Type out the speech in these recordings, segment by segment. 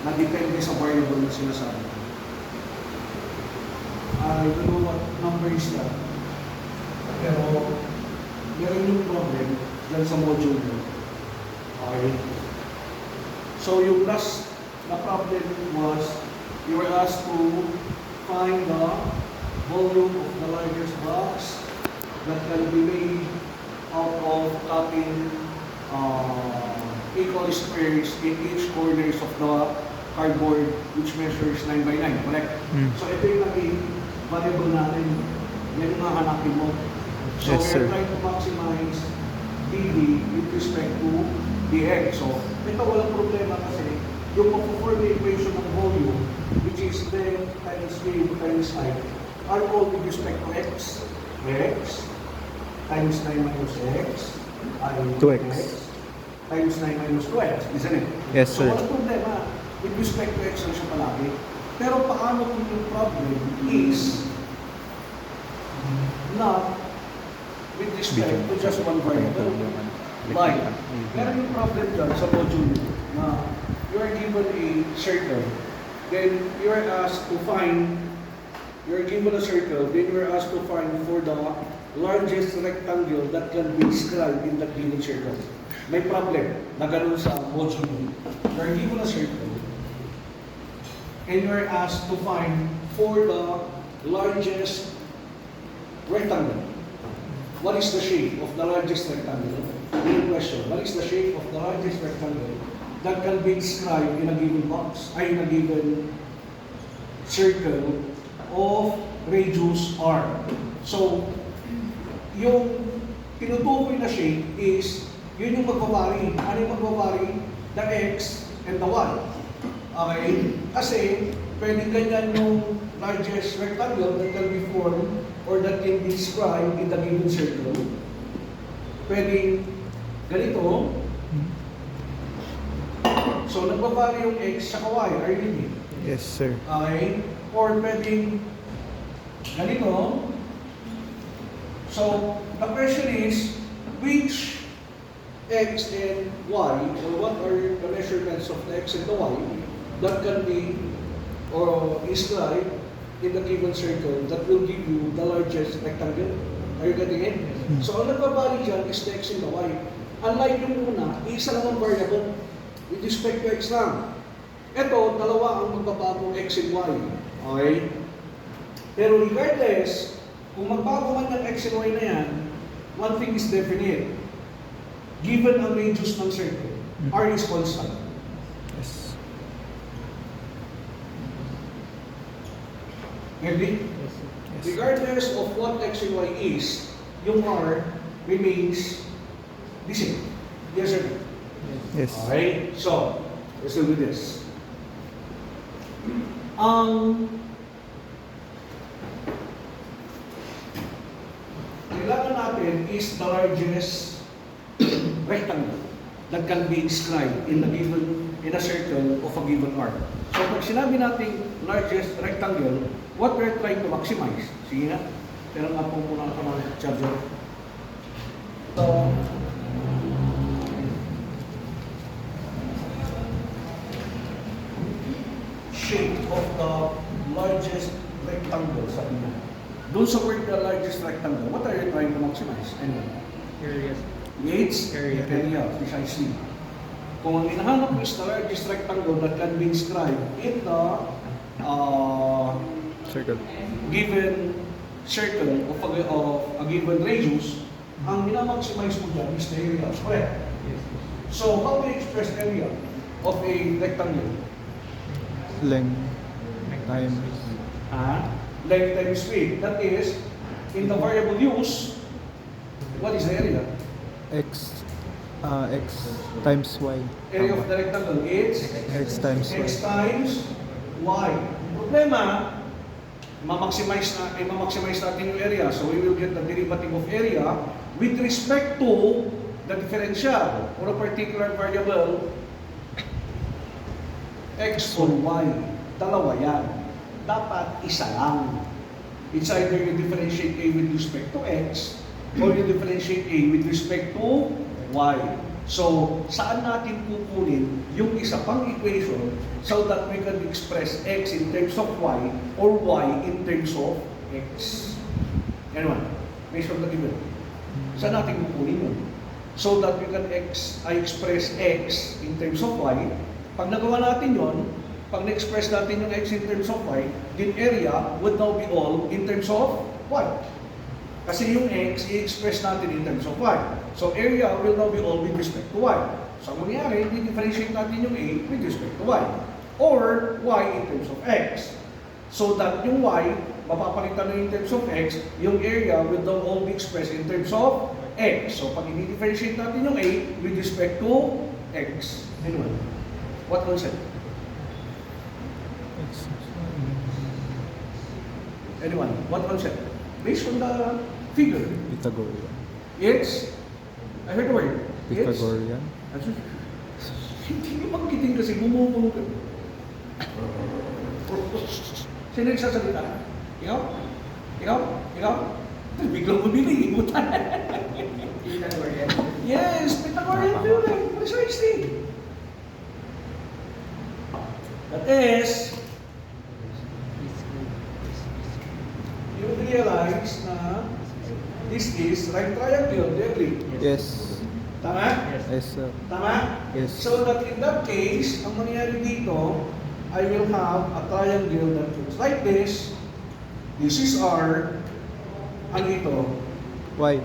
na depende sa variable na sinasabi ko. I don't know what number is that. Pero, meron yung problem dyan sa module nyo. Okay. So, yung last na problem was, you were asked to find the volume of the largest box that can be made out of cutting equal squares in each corners of the cardboard which measures 9 by 9, correct? So ito yung naging variable natin. Yan yung hahanapin mo. So Yes, sir. we're trying to maximize dV with respect to dx. So ito walang problema kasi yung mag-form the equation ng volume which is length times width times height are all with respect to x. X times 9 minus x ay 2x. Times 9 minus 2x, isn't it? Yes, sir. So, walang problema. With respect to x lang siya palagi. Pero paano kung yung problem is not with respect to just one variable? Like, meron yung problem dyan sa module na you are given a circle, then you are asked to find, you are given a circle, then you are asked to find for the largest rectangle that can be described in that given circle. May problem na ganun sa module. You are given a circle, and you are asked to find for the largest rectangle. What is the shape of the largest rectangle? Main question. What is the shape of the largest rectangle that can be described in a given box, in a given circle of radius r? So, yung tinutukoy na shape is, yun yung magbabari. Ano yung magbabari? The x and the y. Okay? Kasi, pwedeng ganyan yung largest rectangle that can be formed or that can be described in the given circle. Pwedeng ganito. So, nagbabari yung x sa y. Are you with me? Yes, sir. Okay? Or pwedeng ganito. So, the question is, which x and y, or what are the measurements of the x and the y that can be or described in the given circle that will give you the largest rectangle? Are you getting it? So, ang nagbabali dyan is the x and the y. Unlike yung una, isa lang ang variable with respect to x lang. Ito, dalawa ang magbabago x and y. Okay? Pero regardless, kung magbago man ng x and y na yan, one thing is definite. Given ang radius ng circle, r is constant. Yes. Ready? Yes. Regardless of what x and y is, yung r remains the same. Yes or no? Yes. Okay? So, let's do this. Kailangan natin is the largest rectangle that can be described in a circle of a given arc. So pag sinabi natin largest rectangle, what we're trying to maximize? Sige nga, pero nga po muna ako ng charger. So, shape of the largest rectangle, sabi niya. Doon sa word the largest rectangle, what are you trying to maximize? Anyway. Areas. Its area, precisely. Kung ang hinahanap mo is the largest rectangle that can be described in the Circle. given circle of a given radius, ang minamaximize mo dyan is the area. Correct? Yes. So, how do you express area of a rectangle? Length times Length times width. That is, in the variable use, what is the area? x times y. Area of the rectangle is X times y. x times y. Problema, ma-maximize natin yung area. So we will get the derivative of area with respect to the differential for a particular variable x or y. Dalawa yan. Dapat isa lang. It's either you differentiate a with respect to x or you differentiate a with respect to y. So, saan natin kukunin yung isa pang equation so that we can express x in terms of y or y in terms of x? Yan naman, based on the given. Saan natin kukunin yun? So that we can express x in terms of y. Pag nagawa natin yon, pag na-express natin yung x in terms of y, then area would now be all in terms of y. Kasi yung x, i-express natin in terms of y. So area will now be all with respect to y. So ang mangyayari, i-differentiate natin yung a with respect to y. Or y in terms of x. So that yung y, mapapalitan na in terms of x, yung area will now all be expressed in terms of x. So pag i-differentiate natin yung a with respect to x. Anyway, what concept? Anyone? What concept? Based on the figure. Pythagorean. It's, I heard the word. Pythagorean. Hindi nyo magkiting kasi bumubulo ka. Sino nagsasalita? Ikaw? Ikaw? Ikaw? Biglang mabili. Pythagorean. Yes, Pythagorean theorem. Precisely. That is, you realize na this is right triangle. Do you agree? Yes. Tama? Yes, sir. Tama? Yes. So that in that case, ang mangyayari dito, I will have a triangle that looks like this. This is R. Ano ito? Y.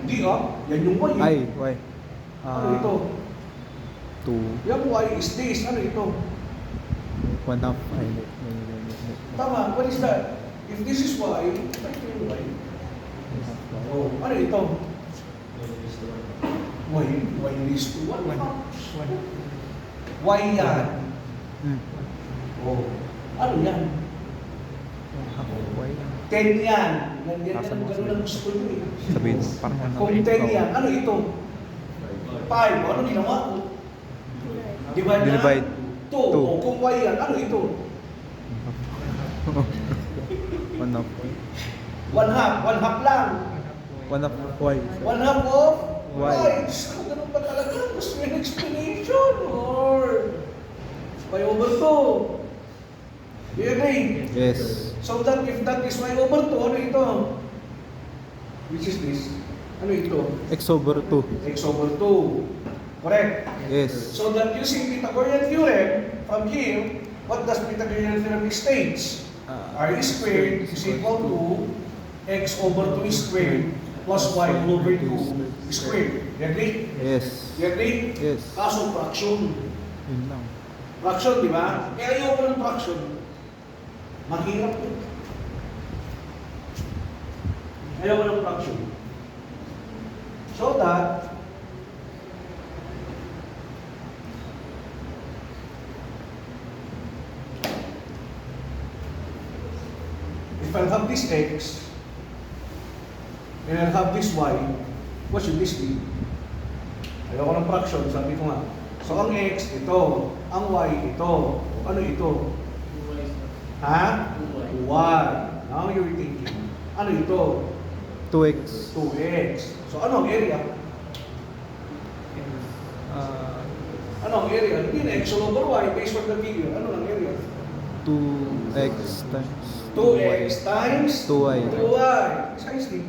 Hindi yan yung Y. I. Y. Ano ito? 2. Yung Y is this. Ano ito? 1/2. Tama, what is that? If this is Y, ito yung Y. Oh, ano ito? Y is to 1. Y yan. Oh, ano yan? Y. 10 yan. Ganyan ang gano'n ang gusto ko yun. Sabihin, parang ano. Kung 10 yan, ano ito? 5. Ano ginawa ko? Divide na? Divide. 2. O kung Y yan, ano ito? 1/2. 1/2. 1/2 lang. 1/2 Y. 1/2 of Y. Y. So, ganun ba talaga? Gusto mo yung explanation? Or Y over 2. Do you agree? Yes. So that if that is Y over 2, ano ito? Which is this? Ano ito? X over 2. X over 2. Correct? Yes. So that using Pythagorean theorem, from here, what does Pythagorean theorem states? R squared is equal to X over 2 squared plus Y all over 2 squared. You agree? Yes. You agree? Yes. Kaso fraction. Yun lang. Fraction, di ba? Kaya ayoko ng fraction. Mahirap yun. Ayoko ng fraction. So that, if I'll have this X, and I'll have this Y, what should this be? Ayoko ng fraction, sabi ko nga. So ang X, ito. Ang Y, ito. Ano ito? Ha? Y. Now you're thinking. Ano ito? 2X. 2X. So ano ang area? Ano ang area? Hindi na X all over Y based on the figure. Ano ang area? 2X times 2X times 2Y. 2Y. Precisely.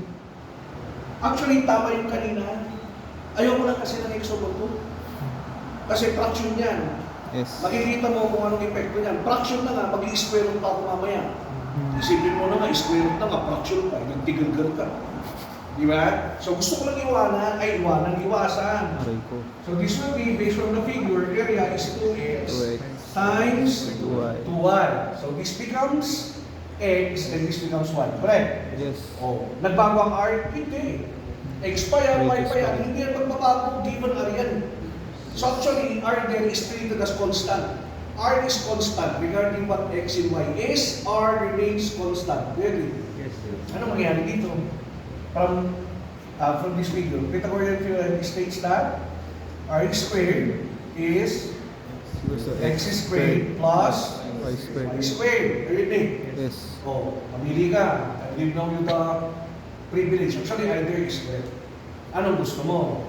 Actually, tama yung kanina. Ayoko lang kasi ng X over 2. Kasi fraction yan. Yes. Makikita mo kung anong epekto niyan. Fraction na nga, mag-i-square root pa ako mamaya. Isipin mo na nga, square root na nga, fraction pa, nagtigal-gal ka. Di ba? So gusto ko lang iwasan. Aray ko. So this will be based on the figure, area is 2x 2X times 2Y. 2y. So this becomes x and this becomes y. Correct? Yes. Oh, nagbago ang r? Hindi. X pa yan, y pa yan. Hindi yan magbabago, given r yan. So actually, r there is treated as constant. R is constant regarding what x and y is. R remains constant. Really? Yes, sir. Ano mangyayari dito? From this figure, Pythagorean theorem states that r squared is So x squared plus Y squared. y squared. Everything. Yes. Oh, mamili ka. I give now you the privilege. Actually, either is correct. Anong gusto mo?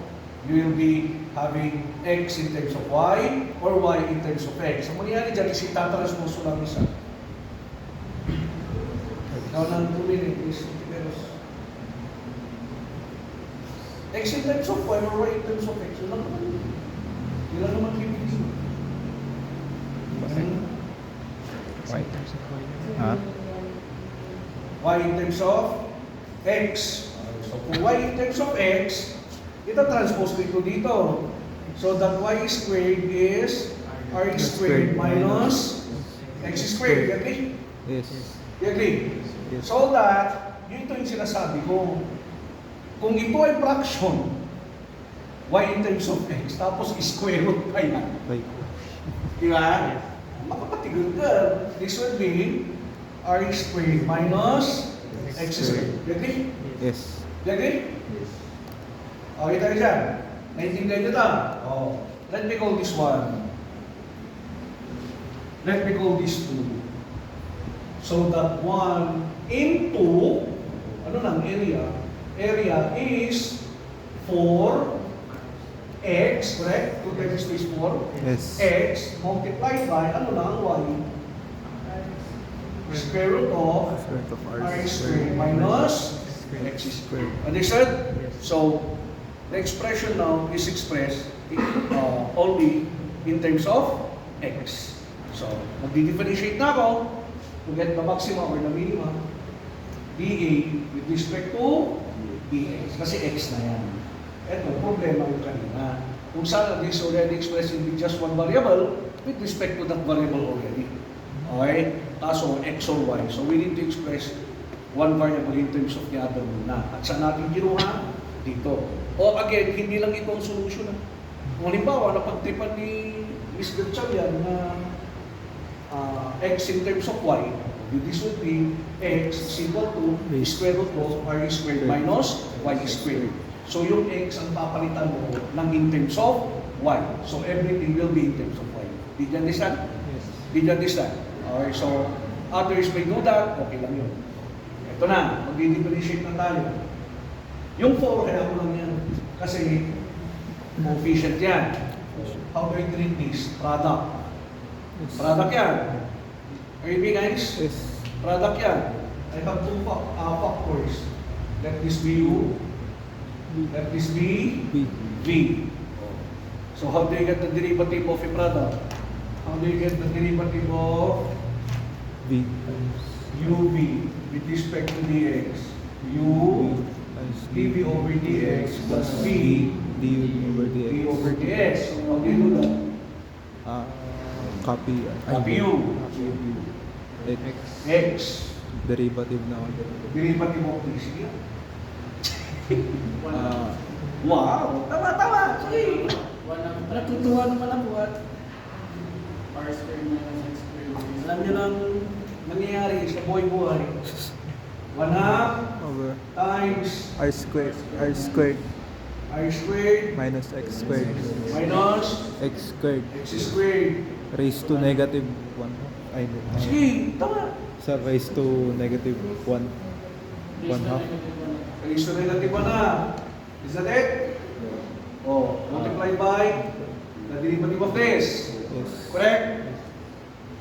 you will be having x in terms of y or y in terms of x. Ang mangyayari dyan is itatranspose mo lang isa. Ikaw nang tumili is x in terms of y or y in terms of x. Yun lang naman. Yun lang naman pipili. Y. Ha? Y in terms of x. So kung y in terms of x, ita-transpose ko dito. So that y squared is r squared minus x squared. You agree? Yes. You agree? Yes. So that, yun ito yung sinasabi ko. Kung ito ay fraction, y in terms of x, tapos square root pa yan. Right. Di ba? Makapatigal ka. This would be r squared minus x squared. You agree? Yes. You agree? Okay tayo dyan. Naintindihan nyo ito? Oh. Let me call this one. Let me call this 2. So that 1 into, ano lang, area? Area is 4x, correct? 2 times 2 is 4. Yes. X multiplied by, ano lang, y? Square root of Square root of r squared minus x squared. Understood? So, the expression now is expressed only in terms of x. So, magdi-differentiate na ako to get the maximum or the minimum dA with respect to dx. Kasi x na yan. Ito, problema yung kanina. Kung sana this already expressed in just one variable with respect to that variable already. Okay? Kaso, x or y. So, we need to express one variable in terms of the other muna. At saan natin kinuha? Dito. O again, hindi lang ito ang solution. Kung halimbawa, napagtripan ni Ms. Gertchalian na x in terms of y, this would be x is equal to square root of r squared minus y squared. So yung x ang papalitan mo ng in terms of y. So everything will be in terms of y. Did you understand? Yes. Did you understand? Okay, so others may know that, okay lang yun. Ito na, mag-differentiate na tayo. Yung 4, kaya ko lang yan. Kasi, coefficient yan. How do I treat this? Product. Yes. Product yan. Are you guys? Yes. Product yan. I have two factors. Let this be U. Let this be B. V. So how do you get the derivative of a product? How do you get the derivative of V. UV with respect to dx? U dV over dx plus V du over V dx. over dx. So how do you do that? Copy. Copy U. X. X. Derivative na. Derivative of this. Sige. Ah, Wow! Tama! Sige! Natutuwa naman ako at R squared minus X squared. alam nyo lang nangyayari sa buhay-buhay. 1/2 over times R squared. R squared r squared minus X squared. minus X squared x squared. raised to negative 1. Ay, Sige, tama. Sir, raised to negative 1. 1/2. Raised to negative 1 na. Is that it? Oh, multiplied by the derivative of this. Yes. Correct?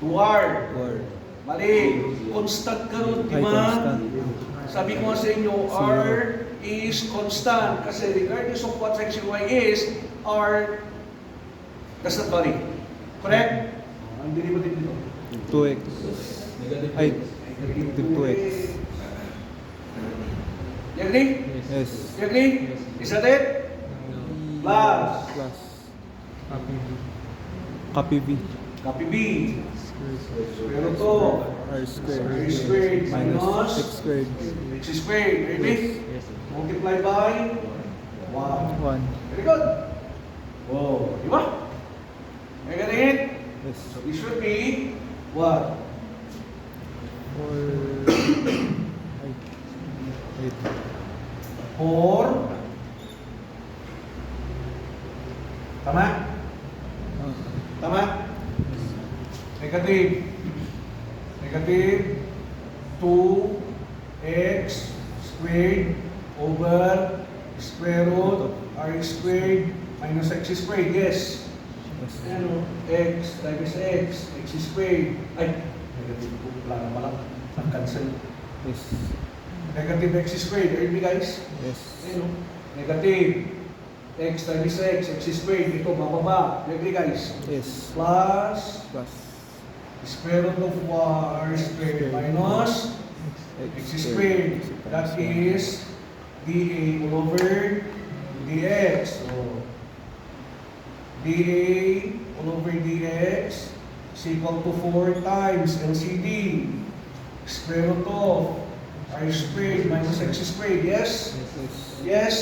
2r. Or Mali. Constant ka ron, di ay ba? constant. Sabi ko nga sa inyo, R is constant. Kasi regardless of what x and y is, R does not vary. Correct? Ang derivative nito. 2x. Ay, negative 2x. You agree? Yes. You agree? Is that it? Plus. Plus. Copy V. Copy B. Pero to, R squared. R squared minus X squared. x squared. Agree? Multiply by 1. 1. Very good. Oh, di ba? Are you getting it? Yes. So this should be what? Or wait. 4. Tama? Tama? Negative. Negative 2x squared over square root R squared minus X squared. Yes. Yes. Ano? X times X. X squared. Ay, negative 2. Wala na pala. Nag-cancel. Yes. Negative X squared. Heard me guys? Yes. Ano? Negative. X times X. X squared. Ito, bababa. Heard me guys? Yes. Plus Plus square root of R squared minus X squared. That is dA all over dx. So, dA all over dx is equal to 4 times LCD. Square root of R squared minus X squared. Yes? Yes. Yes?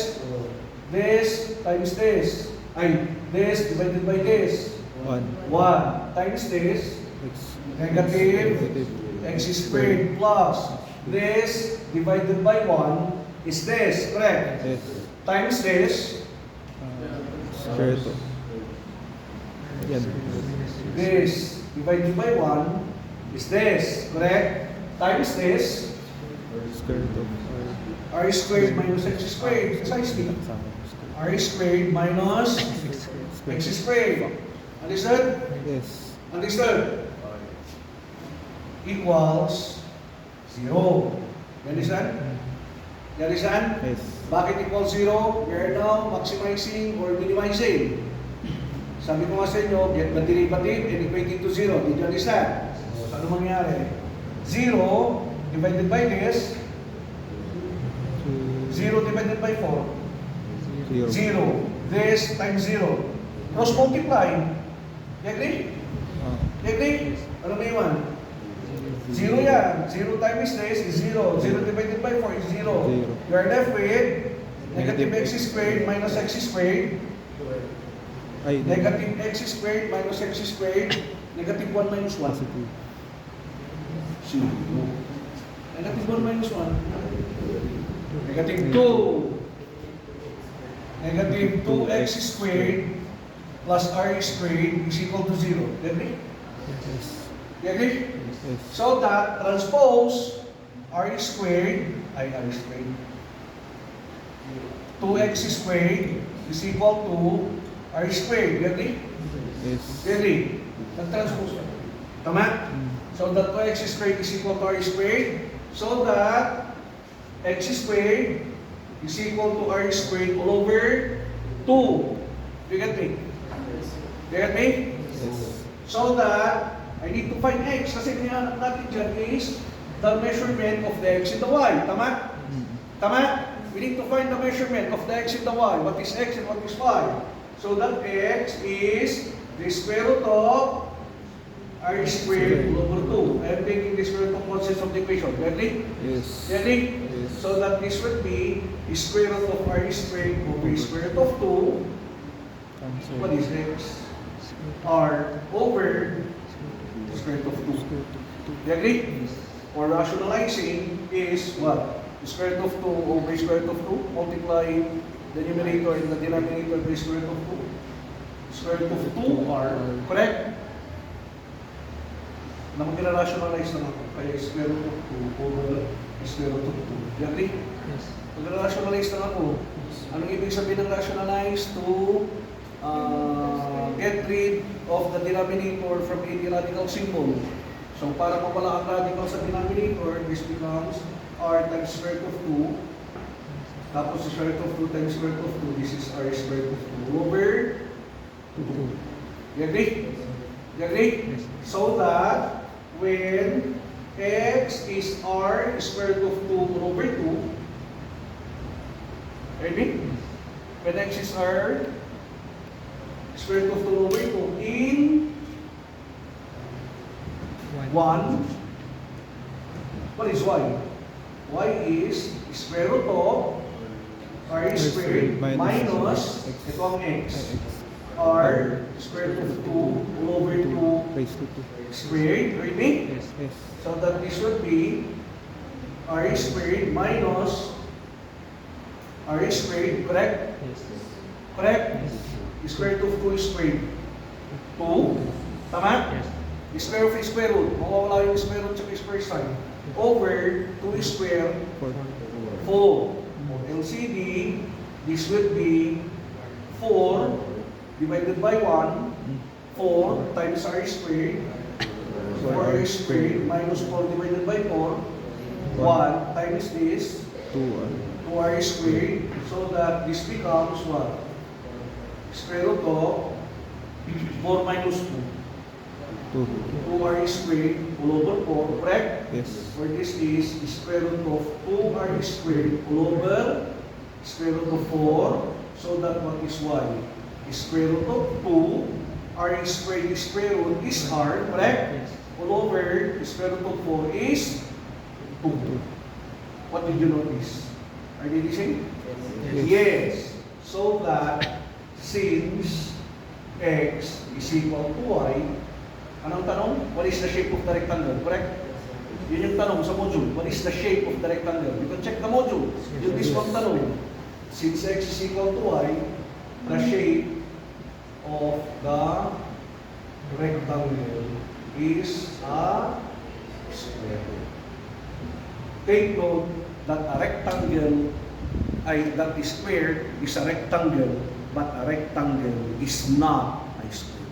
This times this. Ay, this divided by this. 1. 1 times this. X. Negative X squared plus this divided by 1 is this, correct? Yes. Times this, Square root of. Yan. this divided by 1 is this, correct? Times this, Square root of R squared minus X squared, precisely. R squared minus X squared. Understood? Yes. Understood? Equals 0. You understand? You understand? Yes. Bakit equals 0? We are now maximizing or minimizing. Sabi ko nga sa inyo, get the derivative and equate it to 0. Did you understand? So, ano mangyari? 0 divided by this, 0 divided by 4, 0. 0. This times 0. Cross multiply. You agree? You agree? Ano may iwan? 0 yan. 0 times this is 0. 0 divided by 4 is 0. Zero. You are left with negative x squared minus x squared. Ay, Negative x squared minus x squared. Negative 1 minus 1. positive. 0. Negative 1 minus 1. Negative 2. Negative 2x squared plus r squared is equal to 0. You agree? Yes. You agree? Yes. So that transpose r squared, ay r squared, 2x squared is equal to r squared. You agree? Yes. You agree? Nag-transpose. Tama? So that 2x squared is equal to r squared. So that x squared is equal to r squared all over 2. You get me? You get me? Yes. So that I need to find x kasi kaya natin dyan is the measurement of the x and the y. Tama? Tama? We need to find the measurement of the x and the y. What is x and what is y? So that x is the square root of r squared over 2. I am taking the square root of constants of the equation. Ready? Yes. Ready? Yes. So that this would be the square root of r squared over square root of 2. Answer. What is x? R over square root of 2. You agree? Or rationalizing is what? Square root of 2 over square root of 2, multiplying the numerator and the denominator by square root of 2. Square root of 2R, correct? Na mag-rationalize naman ako, kaya square root of 2 over square root of 2. You agree? Yes. Mag-rationalize lang ako. Anong ibig sabihin ng rationalize? To get rid of the denominator from any radical symbol. So para mawala ang radical sa denominator, this becomes r times square root of 2. Tapos the square root of 2 times square root of 2, this is r square root of 2 over 2. You agree? You agree? So that when x is r square root of 2 over 2, ready? When x is r square root of 2 over 2 in 1, what is y? Y is square root of r squared minus ito ang x. R square root of 2 all over 2 Raised to 2. squared, ready? Yes. Yes. So that this would be r squared minus r squared, correct? Yes. Correct? Square root of 2 is squared. 2. Tama? Yes. Square of square root. Mawawala yung square root sa square sign. Over 2 square 4. 4. LCD, this would be 4 divided by 1, 4 times r squared, 4r squared minus 4 divided by 4, 1 times this, 2r squared, so that this becomes what? Square root of 4 minus 2. 2r squared all over 4, correct? Yes. Or this is square root of 2r squared all over square root of 4. So that what is y? Square root of 2. R squared square root is r, correct? All over square root of 4 is 2. What did you notice? Are they the same? Yes. So that since x is equal to y, anong tanong? What is the shape of the rectangle? Correct? Yun yung tanong sa module. What is the shape of the rectangle? You can check the module. Yun is one tanong. Since x is equal to y, the shape of the rectangle is a square. Take note that a rectangle, that is square is a rectangle, but a rectangle is not a square.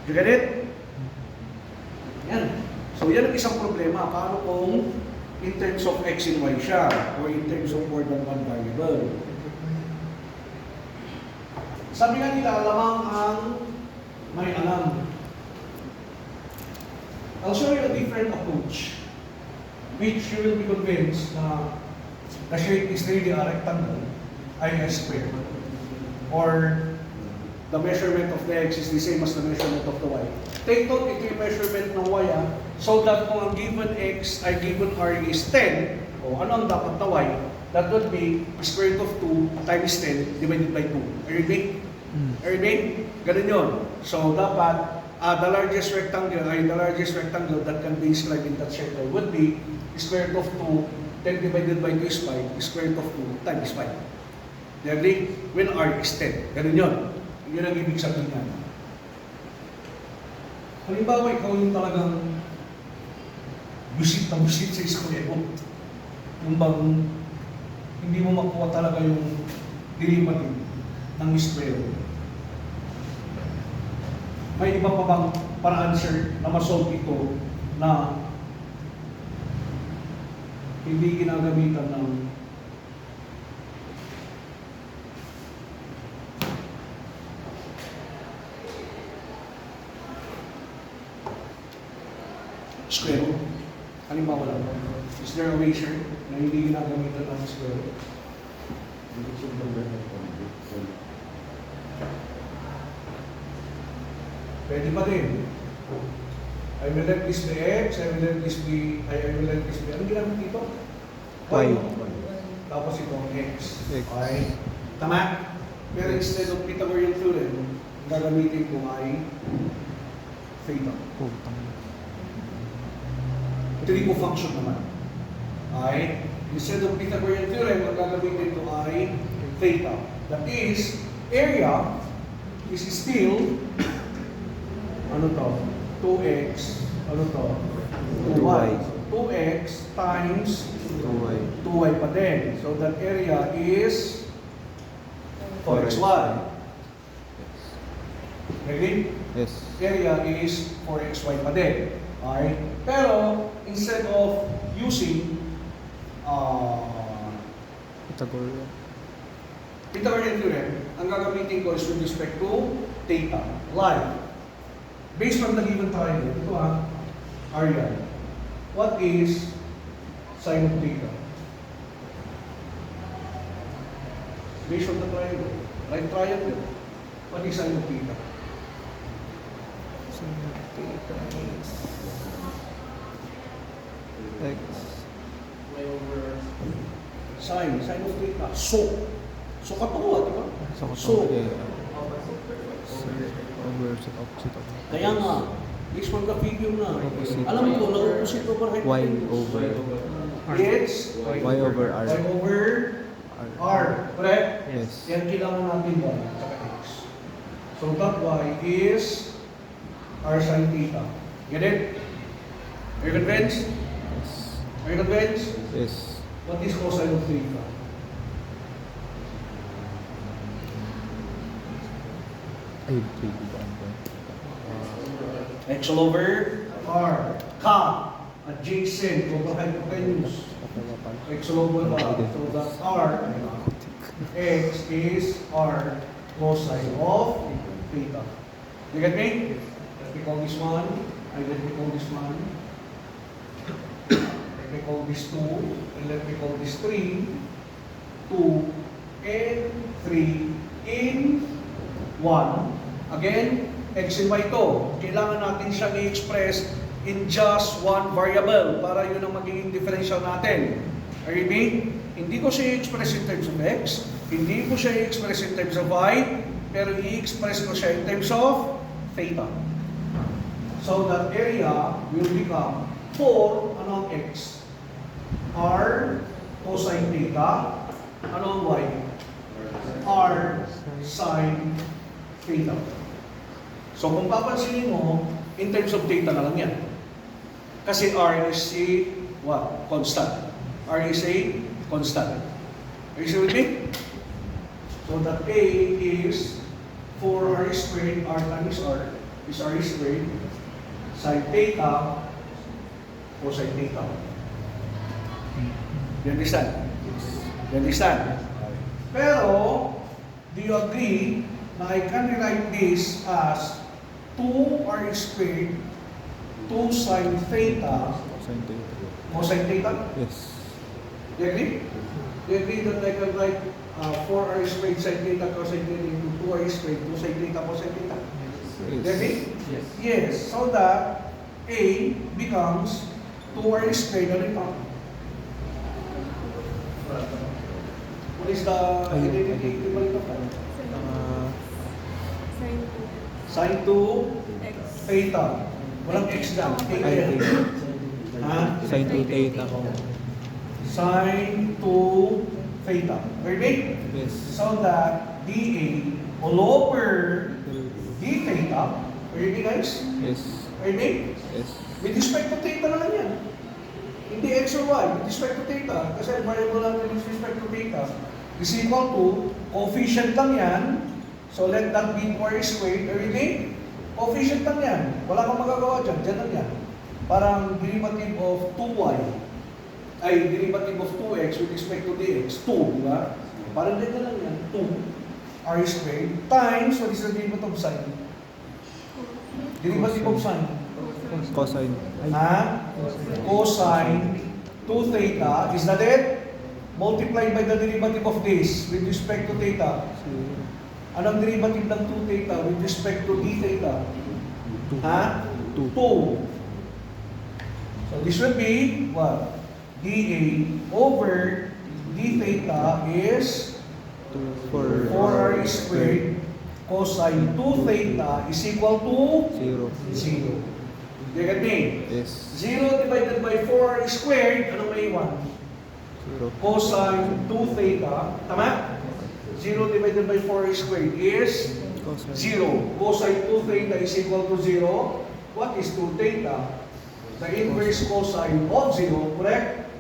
You get it? Yan. So yan ang isang problema. Paano kung in terms of x and y siya, or in terms of more than one variable? Sabi nga nila, lamang ang may alam. I'll show you a different approach, which you will be convinced na the shape is really a rectangle, ay a square. Or the measurement of the x is the same as the measurement of the y. Take note, ito yung measurement ng y, so that kung ang given x ay given r is 10, o ano ang dapat na y, that would be square root of 2 times 10 divided by 2. Are you with? Are you with? Ganun yun. So dapat, the largest rectangle that can be described in that circle would be square root of 2, 10 divided by 2 is 5, square root of 2 times 5. Do you agree? When r is 10. Ganun yun. Yun ang ibig sabihin nga. Halimbawa, ikaw yung talagang busit na busit sa square root. Yung bang hindi mo makuha talaga yung derivative ng square root. May iba pa bang paraan, sir, na masolve ito na hindi ginagamitan ng square root? Halimbawa lang. Is there a way, sir, na hindi ginagamitan ng square root? Pwede pa din. I will let this be x, I will let this be, I will let this be, ano ginamit dito? Y. Tapos itong x. X. Okay. Tama? Pero instead of Pythagorean theorem, gagamitin ko ay theta. Ito rin po function naman. Okay? Instead of Pythagorean theorem, ang gagamitin ko ay theta. That is, area is still ano to? 2x, ano to? 2y. 2x times 2y pa din. So that area is 4xy. Agree? Yes. Area is 4xy pa din. Okay? Pero, instead of using Pythagorean theorem, ang gagamitin ko is with respect to theta, line. Based on the given triangle, ito area. What is sine of theta? Based on the triangle, right triangle, what is sine of theta? X. Y over Sine of theta. So katuwa, di ba? So, Kaya nga, based on the figure na, Opposite. alam ko, na-opposite over Y over It's Y over R. Y over R. Correct? Yes. Yan kailangan natin ba? Tsaka X. So that Y is R sin theta. Get it? Are you convinced? Yes. Are you convinced? Yes. What is cosine of theta? Ay, 3 ba ang point? X all over R. Ka. Adjacent. Overhead hypotenuse. X all over R. So that's R. X is R cosine of theta. You get me? Let me call this one. Let me call this one. Let me call this 2. And let me call this 3. 2 and 3 in 1. Again, x and y to. Kailangan natin siyang i-express in just one variable para yun ang magiging differential natin. Are you me? Hindi ko siya i-express in terms of x, hindi ko siya i-express in terms of y, pero i-express ko siya in terms of theta. So that area will become 4 along x, r cosine theta, along y, r sine theta. So kung papansinin mo, in terms of theta na lang yan. Kasi r is a what? Constant. R is a constant. Are you still with me? So that a is 4r squared, r times r is r squared, sine theta, cosine theta. You understand? You understand? Pero, do you agree na I can rewrite this as 2r squared, 2 sine theta, Cosine theta. cosine theta? Yes. Do you agree? Do you agree that I can write 4r squared sine theta cosine theta into 2r squared, 2 sine theta, cosine theta? Do you agree? Yes. Yes. So that A becomes 2r squared, ano ito? What is the identity equivalent of that? Sine 2 X. theta. Walang x dyan. Theta Ay, yan. theta. Ha? Sine 2 theta. Sine 2 theta. Okay? Yes. So that dA all over d theta. Okay guys? Yes. Okay? Yes. With respect to theta na lang yan. Hindi x or y. With respect to theta. Kasi variable natin with respect to theta is equal to coefficient lang yan. So let that be 2r squared. Okay? Coefficient lang yan. Wala kang magagawa dyan. Dyan lang yan. Parang derivative of 2y. Ay, derivative of 2x with respect to dx. 2, di ba? Parang dyan lang yan. 2r squared times, what is the derivative of sine? Derivative of sine. Cosine. Ha? Cosine 2 theta is that it? Multiplied by the derivative of this with respect to theta. Anong derivative ng 2 theta with respect to d theta? Ha? 2. So this will be what? dA over d theta is 4r squared cosine 2 theta is equal to 0. 0. Do you get me? Yes. 0 divided by 4r squared, anong may 1? 0. Cosine 2 theta, tama? 0 divided by 4r squared is Cosine. 0. Cosine 2 theta is equal to 0. What is 2 theta? The inverse cosine of 0, correct?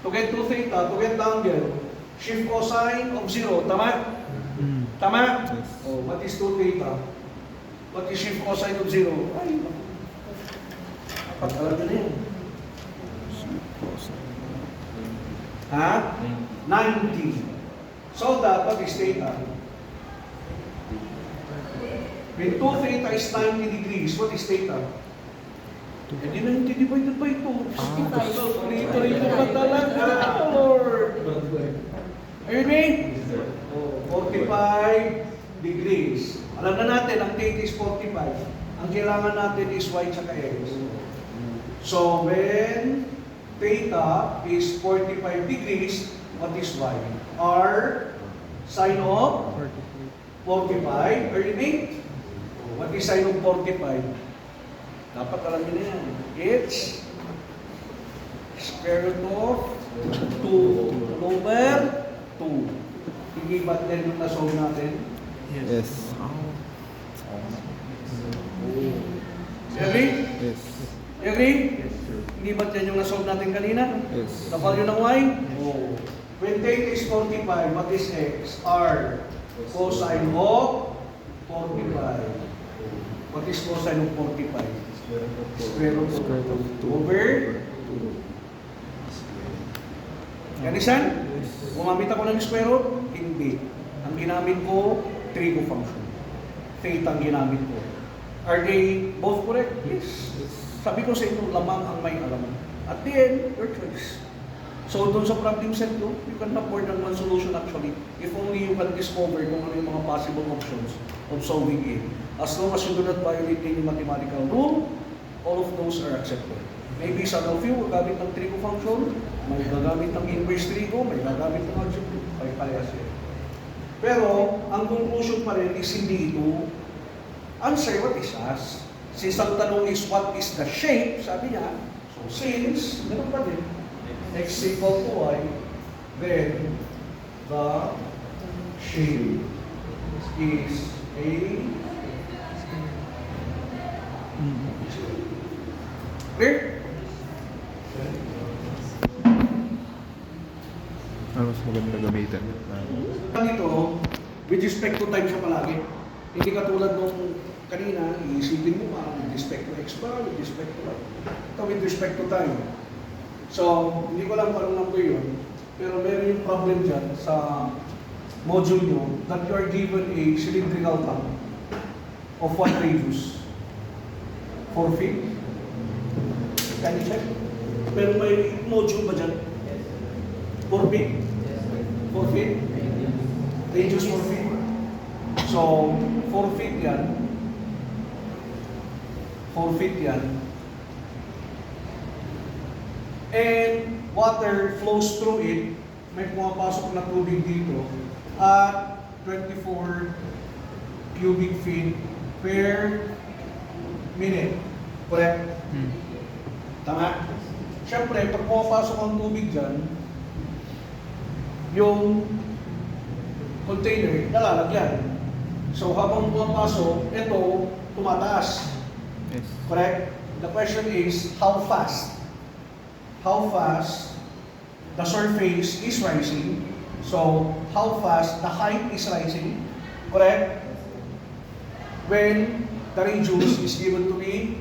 To get 2 theta, to get the angle, shift cosine of 0, tama? Mm. Tama? Yes. Oh, what is 2 theta? What is shift cosine of 0? Ay, pag-alam na yan. Ha? 90. So that, what is theta? When 2 theta is 90 degrees, what is theta? Hindi na yung divided by 2. Rito pa talaga, Lord. Are you me? 45 degrees. Alam na natin, ang theta is 45. Ang kailangan natin is y tsaka x. So, when theta is 45 degrees, what is y? R sine of 45. Are you me? What is sine of 45? Dapat alam niyo na yan. It's square root of 2 over 2. Hindi ba't yan yung na-solve natin? Yes. You agree? Yes. You agree? Hindi ba't yan yung na-solve natin kanina? Yes. Sa value ng y? Oh. When theta is 45, what is x? R cosine of 45. What is cosine of 45? Square root Square root of 2 over 2. Yan isan? Gumamit ako ng square root? Hindi. Ang ginamit ko, trigo function. Theta ang ginamit ko. Are they both correct? Yes. Sabi ko sa inyo, lamang ang may alam. At the end, your choice. So, doon sa problem set ko, you can have more than one solution actually. If only you can discover kung ano yung mga possible options of solving it. As long as you do not violate any mathematical rule, all of those are accepted. Maybe some of you gagamit ng trigo function, may gagamit ng inverse trigo, may gagamit ng algebra, pare-parehas yan. Pero, ang conclusion pa rin is hindi ito answer what is asked. Since ang tanong is what is the shape, sabi niya, so since, ganun pa din, x equal to y, then the shape is a clear? Ano mas maganda gamitan? Dito, with respect to time siya palagi. Hindi katulad nung kanina, iisipin mo pa, with respect to x ba, with respect to y. Ito with respect to time. So, hindi ko lang kung anong number yun, pero meron yung problem dyan sa module nyo that you are given a cylindrical tank of what radius? 4 feet? Can you check? Pero may module ba dyan? 4 feet? 4 feet? Radius 4 feet. So, 4 feet yan. 4 feet yan. And water flows through it. May pumapasok na tubig dito at 24 cubic feet per minute. Correct? Tama? Siyempre, pag pumapasok ang tubig dyan, yung container nalalagyan. So habang pumapasok, ito tumataas. Yes. Correct? The question is, how fast? How fast the surface is rising? So, how fast the height is rising? Correct? When the radius is given to be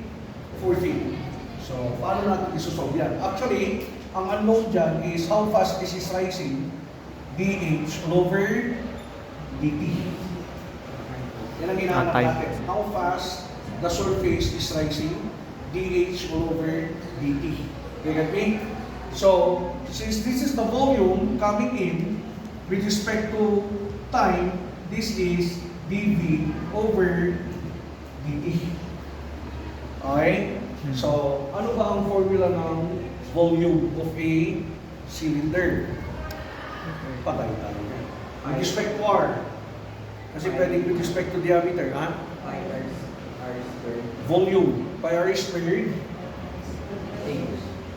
4 feet. So, paano natin isosolve yan? Actually, ang unknown dyan is how fast this is rising, dh all over dt. Yan ang hinahanap natin. How fast the surface is rising, dh all over dt. You get me? So, since this is the volume coming in with respect to time, this is dv over dt. Okay? So, ano ba ang formula ng volume of a cylinder? Patay tayo. With respect to R. Kasi pwedeng with respect to diameter, ha? R squared. Volume. Pi R squared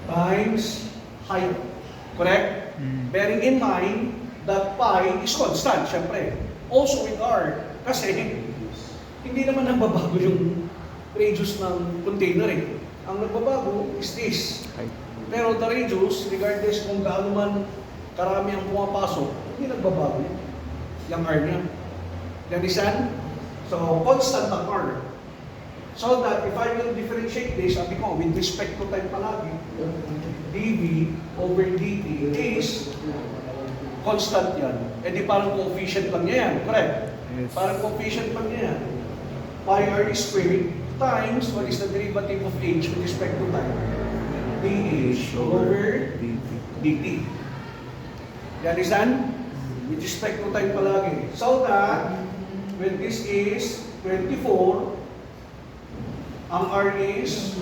times height. Correct? Bearing in mind that pi is constant, syempre. Also with R. Kasi hindi naman nagbabago yung radius ng container eh. Ang nagbabago is this. Pero the radius, regardless kung gaano man karami ang pumapasok, hindi nagbabago. Yung R niya. You understand? So, constant ang R. So that if I will differentiate this, sabi ko, with respect to time palagi, dv over dt is constant yan. E di parang coefficient lang niya yan, correct? Yes. Parang coefficient lang niya yan. Pi r squared times what is the derivative of h with respect to time? dh over dt. You understand? With respect to time palagi. So that when this is 24, ang R is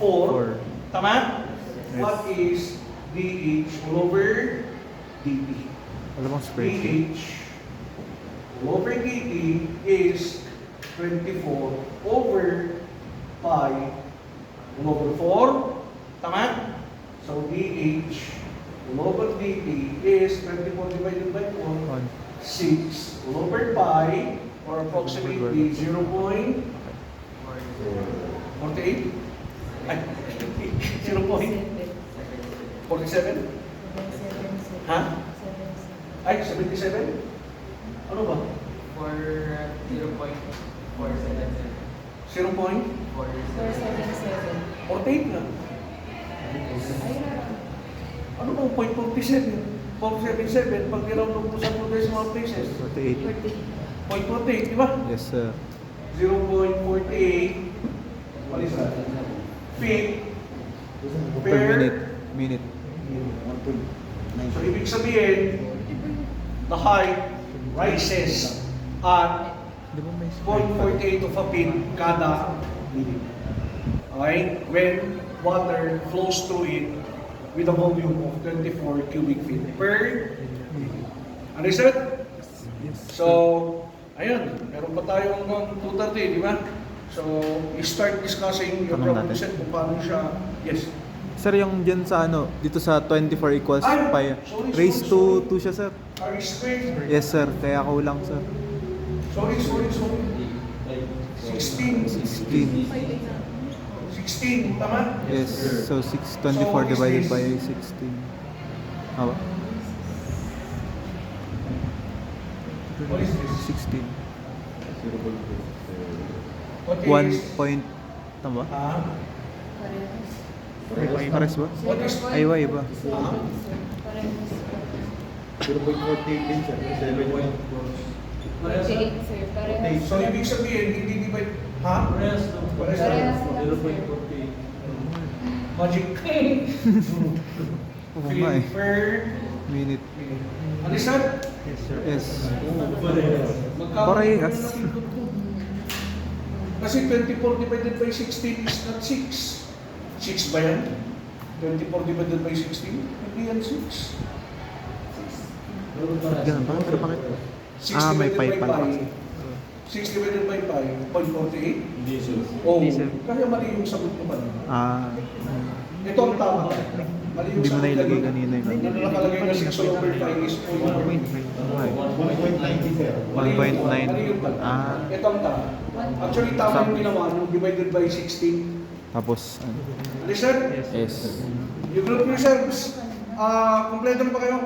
4. Tama? Yes. What is dh all over dt? Alam mo, square root. dh all over dt is 24 over pi all over 4. Tama? So dh all over dt is 24 divided by 4. 6 all over pi, or approximately 0.48? Ay, 0.47? Ha? Ay, 77? Ano ba? For the 477. 48 nga. Ano bang 0.47? 477, pag niround mo sa 2 decimal places, 48. 0.48, di ba? Yes, sir. 0.48, what is that? Feet Per minute. Minute. So, ibig sabihin, the height rises at Di ba may 0.48 of a feet kada minute. Okay? When water flows through it with a volume of 24 cubic feet per minute. Understood? So, ayun, meron pa tayo hanggang 2:30, di ba? So, you start discussing your Tanong problem natin. set kung paano siya, yes. Sir, yung dyan sa ano, dito sa 24 equals Ay, pi. sorry, Raise sorry, to 2 siya, sir. Are you squared? Yes, sir. Kaya kulang, sir. Sorry. 16. 16. 16, tama? Yes. So, 624 divided by 16. Awa? What is this? 16. What 1 is? point... Tama ba? Ah, Pares ba? what is? Ay, why ba? Ah, 0.48 din sir. 7. 48, sir. Parehas. so, ibig sabihin, hindi divide, ha? Parehas lang. Parehas lang, sir. Magic. Oo nga eh. Per Minute. Understand? Yes. Magkakaroon Parehas. ng pindot ko. Kasi 24 divided by 16 is not 6. 6 ba yan? 24 divided by 16? Hindi yan 6. Ganun ba? Pero bakit? 6 Ah, may divided pi by pala. pi. 6 divided by pi, 0.48? Hindi sir. Oh, Hindi, sir. kaya mali yung sagot mo pa. Ah, Ito ang tama. Mali yung hindi mo sagot nailagay ko. kanina yun. Yung nakalagay na 6 over 5 is 0.48. 1.90 sir. 1.9. Mali yung tama. Ah. Ito ang tama. Actually, tama yung ginawa nung divided by 16. Tapos, ano? Understand? Yes. You group yourselves. Kompleto na ba kayo?